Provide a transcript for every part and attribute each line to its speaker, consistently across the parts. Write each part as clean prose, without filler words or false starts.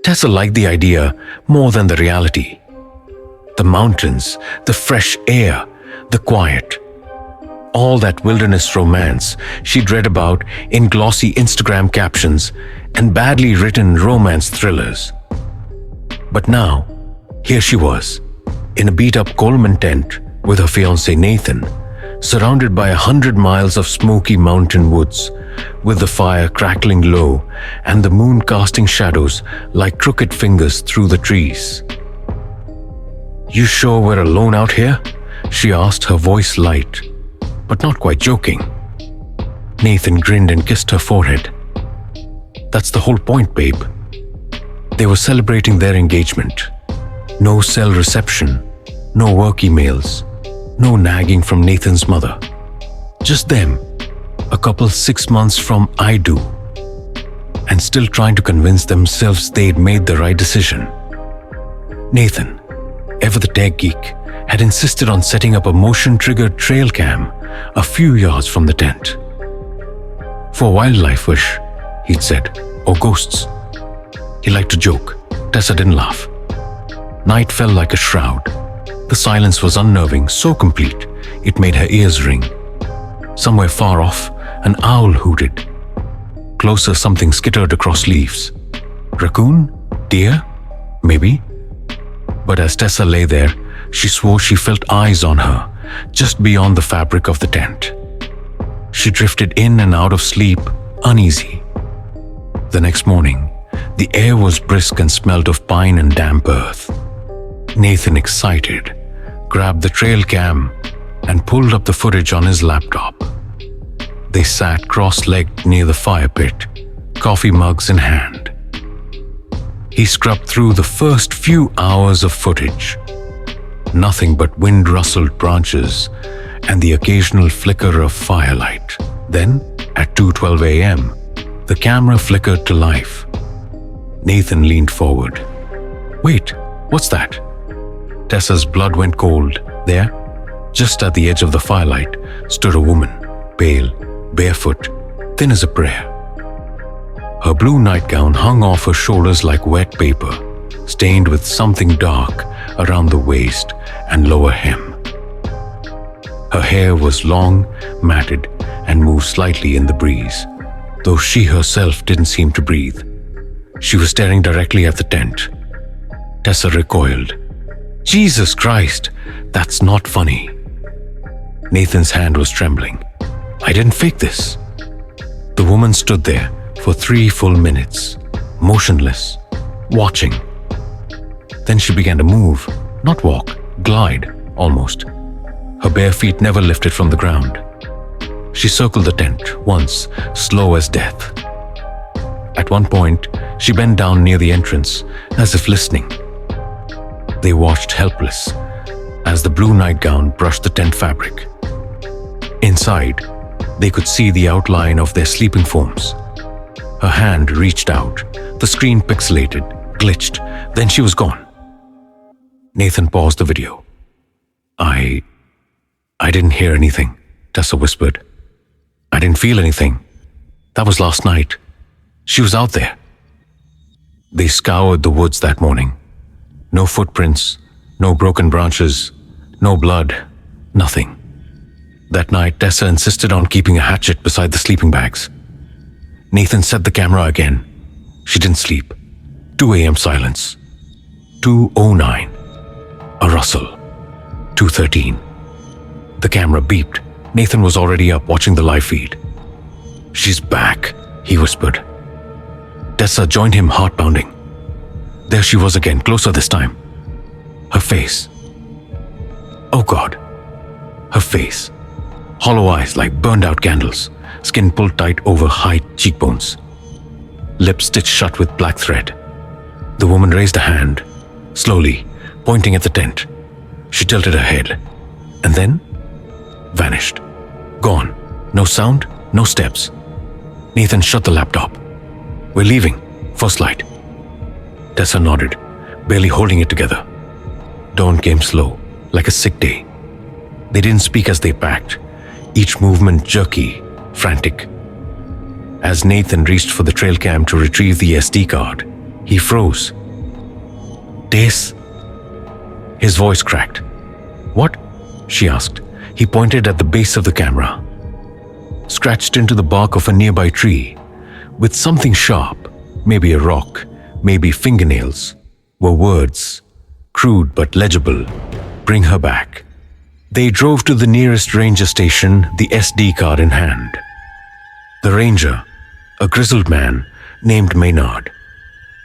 Speaker 1: Tessa liked the idea more than the reality. The mountains, the fresh air, the quiet. All that wilderness romance she'd read about in glossy Instagram captions and badly written romance thrillers. But now, here she was, in a beat-up Coleman tent with her fiancé Nathan, surrounded by 100 miles of smoky mountain woods, with the fire crackling low and the moon casting shadows like crooked fingers through the trees. "You sure we're alone out here?" she asked, her voice light, but not quite joking. Nathan grinned and kissed her forehead. "That's the whole point, babe." They were celebrating their engagement. No cell reception, no work emails, no nagging from Nathan's mother. Just them, a couple 6 months from I do, and still trying to convince themselves they'd made the right decision. Nathan, ever the tech geek, had insisted on setting up a motion-triggered trail cam a few yards from the tent. "For a wildlife wish," he'd said, "or ghosts." He liked to joke. Tessa didn't laugh. Night fell like a shroud. The silence was unnerving, so complete it made her ears ring. Somewhere far off, an owl hooted. Closer, something skittered across leaves. Raccoon? Deer? Maybe. But as Tessa lay there, she swore she felt eyes on her, just beyond the fabric of the tent. She drifted in and out of sleep, uneasy. The next morning, the air was brisk and smelled of pine and damp earth. Nathan, excited, grabbed the trail cam and pulled up the footage on his laptop. They sat cross-legged near the fire pit, coffee mugs in hand. He scrubbed through the first few hours of footage. Nothing but wind-rustled branches and the occasional flicker of firelight. Then, at 2:12 a.m., the camera flickered to life. Nathan leaned forward. "Wait, what's that?" Tessa's blood went cold. There, just at the edge of the firelight, stood a woman, pale, barefoot, thin as a prayer. Her blue nightgown hung off her shoulders like wet paper, stained with something dark around the waist and lower hem. Her hair was long, matted, and moved slightly in the breeze, though she herself didn't seem to breathe. She was staring directly at the tent. Tessa recoiled. "Jesus Christ, that's not funny." Nathan's hand was trembling. "I didn't fake this." The woman stood there for 3 full minutes, motionless, watching. Then she began to move, not walk, glide, almost. Her bare feet never lifted from the ground. She circled the tent once, slow as death. At one point, she bent down near the entrance, as if listening. They watched helpless as the blue nightgown brushed the tent fabric. Inside, they could see the outline of their sleeping forms. Her hand reached out, the screen pixelated, glitched, then she was gone. Nathan paused the video. I didn't hear anything," Tessa whispered. "I didn't feel anything. That was last night. She was out there." They scoured the woods that morning. No footprints, no broken branches, no blood, nothing. That night, Tessa insisted on keeping a hatchet beside the sleeping bags. Nathan set the camera again. She didn't sleep. 2 a.m. silence. 2:09. A rustle. 2:13. The camera beeped. Nathan was already up watching the live feed. "She's back," he whispered. Tessa joined him, heart pounding. There she was again, closer this time. Her face. Oh God. Her face. Hollow eyes like burned out candles, skin pulled tight over high cheekbones. Lips stitched shut with black thread. The woman raised a hand, slowly, pointing at the tent. She tilted her head, and then vanished. Gone. No sound, no steps. Nathan shut the laptop. "We're leaving. First light." Tessa nodded, barely holding it together. Dawn came slow, like a sick day. They didn't speak as they packed, each movement jerky, frantic. As Nathan reached for the trail cam to retrieve the SD card, He froze. Tess? His voice cracked. What? She asked. He pointed at the base of the camera. Scratched into the bark of a nearby tree, with something sharp, maybe a rock, maybe fingernails, were words, crude but legible. Bring her back. They drove to the nearest ranger station, the SD card in hand. The ranger, a grizzled man named Maynard,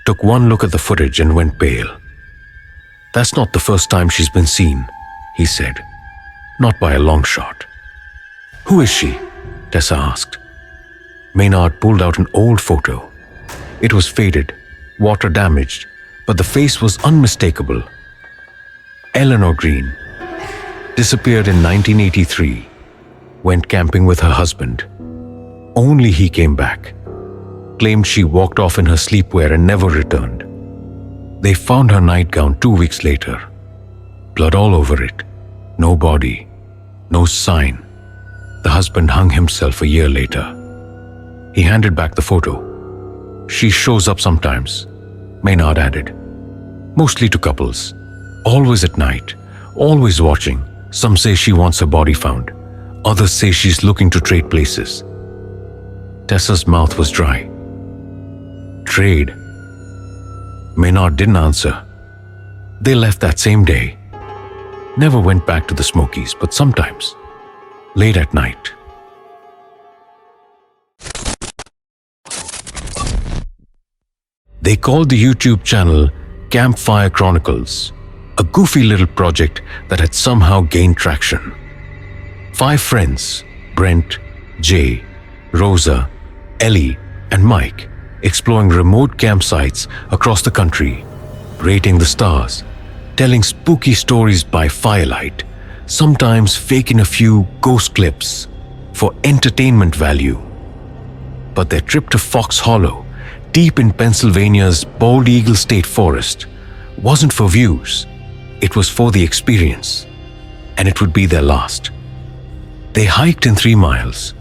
Speaker 1: took one look at the footage and went pale. That's not the first time she's been seen, he said. Not by a long shot. Who is she? Tessa asked. Maynard pulled out an old photo. It was faded, water damaged, but the face was unmistakable. Eleanor Green. Disappeared in 1983. Went camping with her husband. Only he came back. Claimed she walked off in her sleepwear and never returned. They found her nightgown 2 weeks later. Blood all over it. No body. No sign. The husband hung himself a year later. He handed back the photo. She shows up sometimes, Maynard added. Mostly to couples. Always at night. Always watching. Some say she wants her body found. Others say she's looking to trade places. Tessa's mouth was dry. Trade? Maynard didn't answer. They left that same day. Never went back to the Smokies, but sometimes, late at night. They called the YouTube channel Campfire Chronicles, a goofy little project that had somehow gained traction. 5 friends, Brent, Jay, Rosa, Ellie, and Mike, exploring remote campsites across the country, rating the stars, telling spooky stories by firelight, sometimes faking a few ghost clips for entertainment value. But their trip to Fox Hollow, deep in Pennsylvania's Bald Eagle State Forest, wasn't for views. It was for the experience, and it would be their last. They hiked in 3 miles,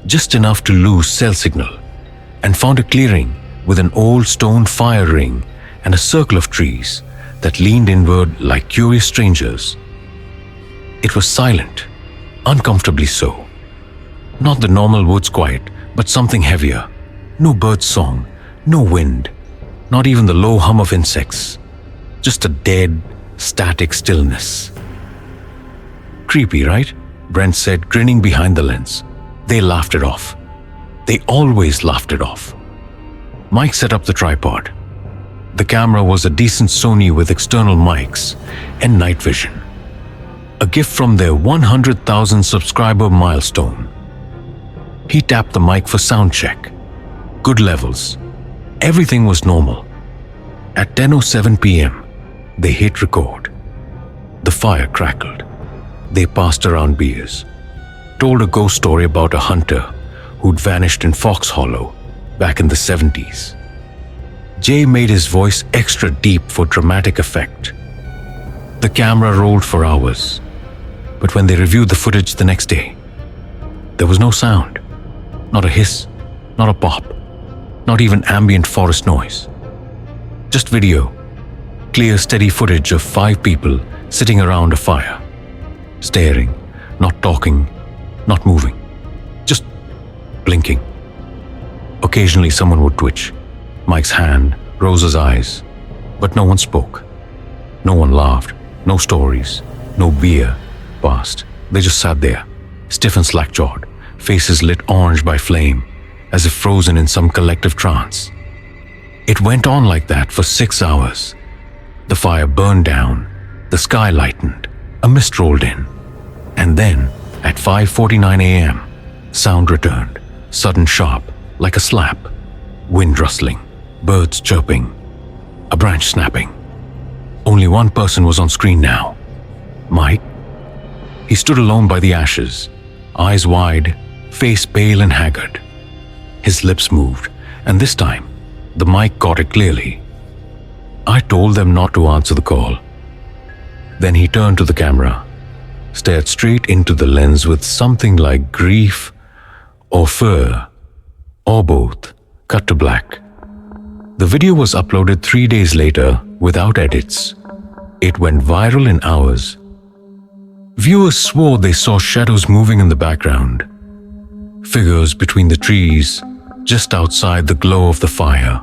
Speaker 1: just enough to lose cell signal, and found a clearing with an old stone fire ring and a circle of trees that leaned inward like curious strangers. It was silent, uncomfortably so. Not the normal woods quiet, but something heavier. No bird song, no wind, not even the low hum of insects. Just a dead, static stillness. Creepy, right? Brent said, grinning behind the lens. They laughed it off. They always laughed it off. Mike set up the tripod. The camera was a decent Sony with external mics and night vision. A gift from their 100,000 subscriber milestone. He tapped the mic for sound check. Good levels. Everything was normal. At 10:07 p.m., they hit record. The fire crackled. They passed around beers. Told a ghost story about a hunter who'd vanished in Fox Hollow back in the 70s. Jay made his voice extra deep for dramatic effect. The camera rolled for hours, but when they reviewed the footage the next day, there was no sound. Not a hiss, not a pop, not even ambient forest noise. Just video. Clear, steady footage of 5 people sitting around a fire, staring, not talking, not moving, just blinking. Occasionally someone would twitch. Mike's hand, Rosa's eyes, but no one spoke. No one laughed, no stories, no beer passed. They just sat there, stiff and slack-jawed, faces lit orange by flame, as if frozen in some collective trance. It went on like that for 6 hours. The fire burned down, the sky lightened, a mist rolled in, and then, at 5:49 a.m., sound returned, sudden sharp, like a slap, wind rustling, birds chirping, a branch snapping. Only one person was on screen now. Mike. He stood alone by the ashes, eyes wide, face pale and haggard. His lips moved, and this time, the mic caught it clearly. I told them not to answer the call. Then he turned to the camera, stared straight into the lens with something like grief or fear, or both, cut to black. The video was uploaded 3 days later without edits. It went viral in hours. Viewers swore they saw shadows moving in the background, figures between the trees, just outside the glow of the fire.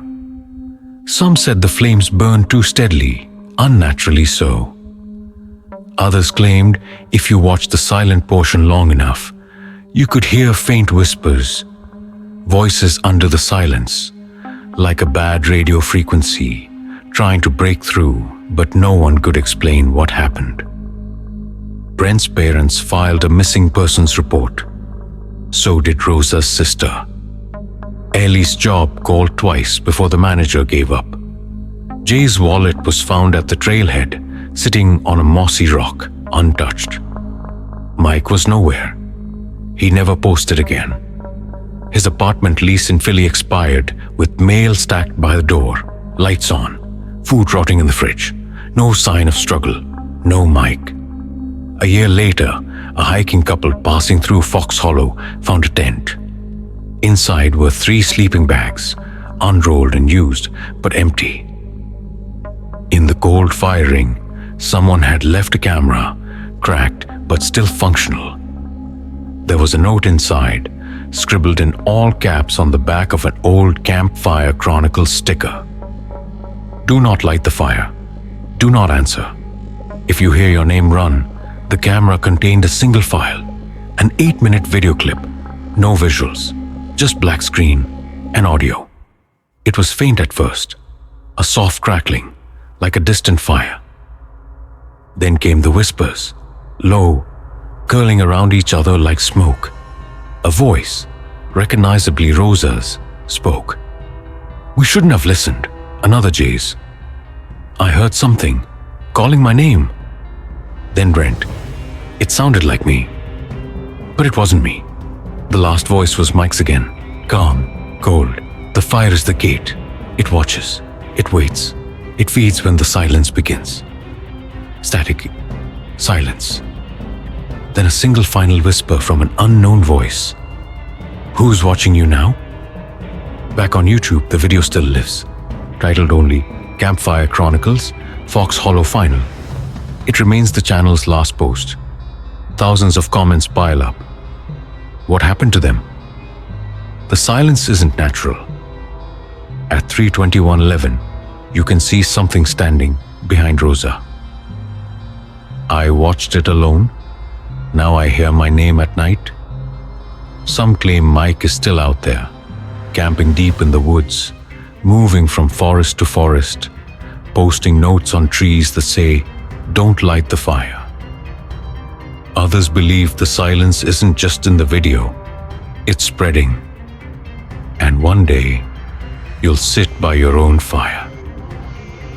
Speaker 1: Some said the flames burned too steadily, unnaturally so. Others claimed if you watched the silent portion long enough, you could hear faint whispers, voices under the silence, like a bad radio frequency, trying to break through, but no one could explain what happened. Brent's parents filed a missing persons report. So did Rosa's sister. Ellie's job called twice before the manager gave up. Jay's wallet was found at the trailhead, sitting on a mossy rock, untouched. Mike was nowhere. He never posted again. His apartment lease in Philly expired, with mail stacked by the door, lights on, food rotting in the fridge. No sign of struggle, no Mike. A year later, a hiking couple passing through Fox Hollow found a tent. Inside were 3 sleeping bags, unrolled and used, but empty. In the cold firing, someone had left a camera, cracked but still functional. There was a note inside, scribbled in all caps on the back of an old Campfire Chronicles sticker. Do not light the fire. Do not answer. If you hear your name run, the camera contained a single file, an 8-minute video clip, no visuals, just black screen and audio. It was faint at first, a soft crackling, like a distant fire. Then came the whispers, low, curling around each other like smoke. A voice, recognizably Rosa's, spoke. We shouldn't have listened, another Jay's. I heard something, calling my name. Then Brent. It sounded like me. But it wasn't me. The last voice was Mike's again, calm, cold. The fire is the gate. It watches. It waits. It feeds when the silence begins. Static. Silence. Then a single final whisper from an unknown voice. Who's watching you now? Back on YouTube, the video still lives. Titled only Campfire Chronicles, Fox Hollow Final. It remains the channel's last post. Thousands of comments pile up. What happened to them? The silence isn't natural. At 3:21:11, you can see something standing behind Rosa. I watched it alone. Now I hear my name at night. Some claim Mike is still out there, camping deep in the woods, moving from forest to forest, posting notes on trees that say, "Don't light the fire." Others believe the silence isn't just in the video, it's spreading. And one day, you'll sit by your own fire,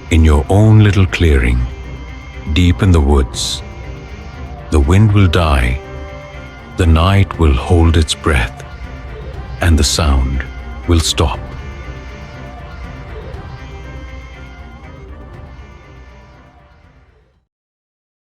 Speaker 1: in your own little clearing, deep in the woods. The wind will die, the night will hold its breath, and the sound will stop.